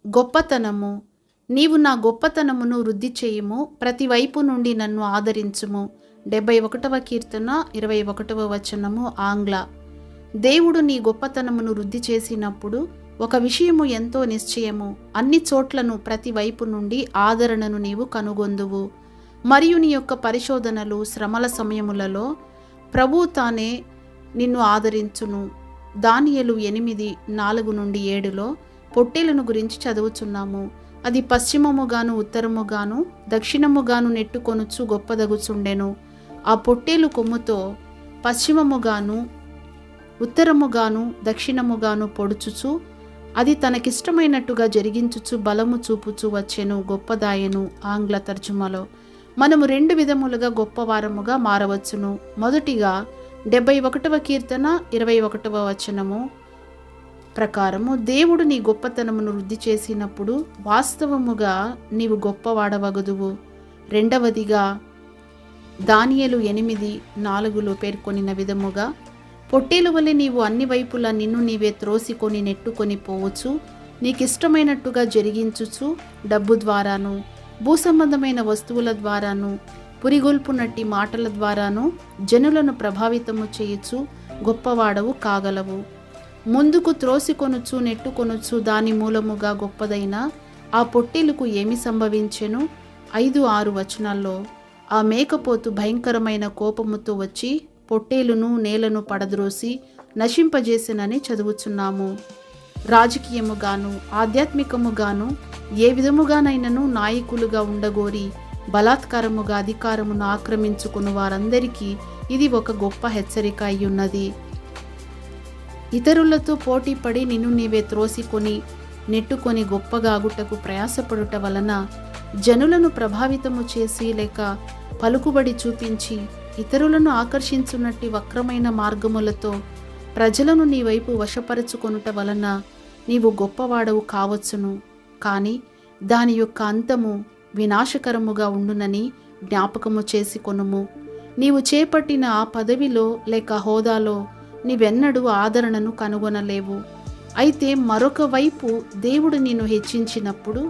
గొప్పతనము. నీవు నా గొప్పతనమును వృద్ధి చేయుము, ప్రతి వైపు నుండి నన్ను ఆదరించుము. 71వ కీర్తన 21వ వచనము ఆంగ్ల. దేవుడు నీ గొప్పతనమును వృద్ధి చేసినప్పుడు ఒక విషయము ఎంతో నిశ్చయము, అన్ని చోట్లను ప్రతి వైపు నుండి ఆదరణను నీవు కనుగొందువు. మరియు నీ యొక్క పరిశోధనలు శ్రమల సమయములలో ప్రభువు తానే నిన్ను ఆదరించును. దానియేలు 8:4-7లో పొట్టేలును గురించి చదువుచున్నాము. అది పశ్చిమముగాను ఉత్తరముగాను దక్షిణముగాను నెట్టుకొనుచు గొప్పదగుచుండెను. ఆ పొట్టేలు కొమ్ముతో పశ్చిమముగాను ఉత్తరముగాను దక్షిణముగాను పొడుచుచు అది తనకిష్టమైనట్టుగా జరిగించుచు బలము చూపుచు వచ్చెను, గొప్పదాయను. ఆంగ్ల తర్జుమలో. మనము 2 విధములుగా గొప్పవారముగా మారవచ్చును. మొదటిగా 71వ కీర్తన 21వ వచనము ప్రకారము దేవుడు నీ గొప్పతనమును వృద్ధి చేసినప్పుడు వాస్తవముగా నీవు గొప్పవాడవగుదువు. రెండవదిగా దానియేలు 8:4లో పేర్కొనిన విధముగా పొట్టేలు వలె నీవు అన్ని వైపులా నిన్ను నీవే త్రోసికొని నెట్టుకొని పోవచ్చు, నీకిష్టమైనట్టుగా జరిగించుచు డబ్బు ద్వారాను భూసంబంధమైన వస్తువుల ద్వారాను పురిగొల్పునట్టి మాటల ద్వారాను జనులను ప్రభావితము చేయుచు గొప్పవాడవు కాగలవు. ముందుకు త్రోసికొనుచు నెట్టుకొనుచు దాని మూలముగా గొప్పదైన ఆ పొట్టేలుకు ఏమి సంభవించెను? 5-6 వచనాల్లో ఆ మేకపోతు భయంకరమైన కోపముతో వచ్చి పొట్టేలును నేలను పడద్రోసి నశింపజేసెనని చదువుచున్నాము. రాజకీయముగాను ఆధ్యాత్మికముగాను ఏ విధముగానైనను నాయకులుగా ఉండగోరి బలాత్కారముగా అధికారమును ఆక్రమించుకుని వారందరికీ ఇది ఒక గొప్ప హెచ్చరిక అయ్యున్నది. ఇతరులతో పోటీపడి నిన్ను నీవే త్రోసికొని నెట్టుకొని గొప్పగాగుటకు ప్రయాసపడుట వలన జనులను ప్రభావితము చేసి లేక పలుకుబడి చూపించి ఇతరులను ఆకర్షించున్నట్టి వక్రమైన మార్గములతో ప్రజలను నీ వైపు వశపరుచుకొనుట వలన నీవు గొప్పవాడవు కావచ్చును. కానీ దాని యొక్క అంతము వినాశకరముగా ఉండునని జ్ఞాపకము చేసుకొనుము. నీవు చేపట్టిన ఆ పదవిలో లేక హోదాలో నీవెన్నడూ ఆదరణను కనుగొనలేవు. అయితే మరొక వైపు దేవుడు నిన్ను హెచ్చించినప్పుడు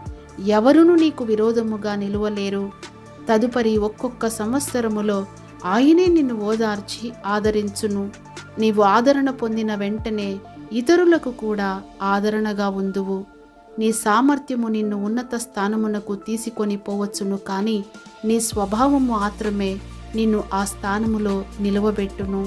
ఎవరునూ నీకు విరోధముగా నిలువలేరు. తదుపరి ఒక్కొక్క సంవత్సరములో ఆయనే నిన్ను ఓదార్చి ఆదరించును. నీవు ఆదరణ పొందిన వెంటనే ఇతరులకు కూడా ఆదరణగా ఉందువు. నీ సామర్థ్యము నిన్ను ఉన్నత స్థానమునకు తీసుకొని పోవచ్చును, కానీ నీ స్వభావము మాత్రమే నిన్ను ఆ స్థానములో నిలవబెట్టును.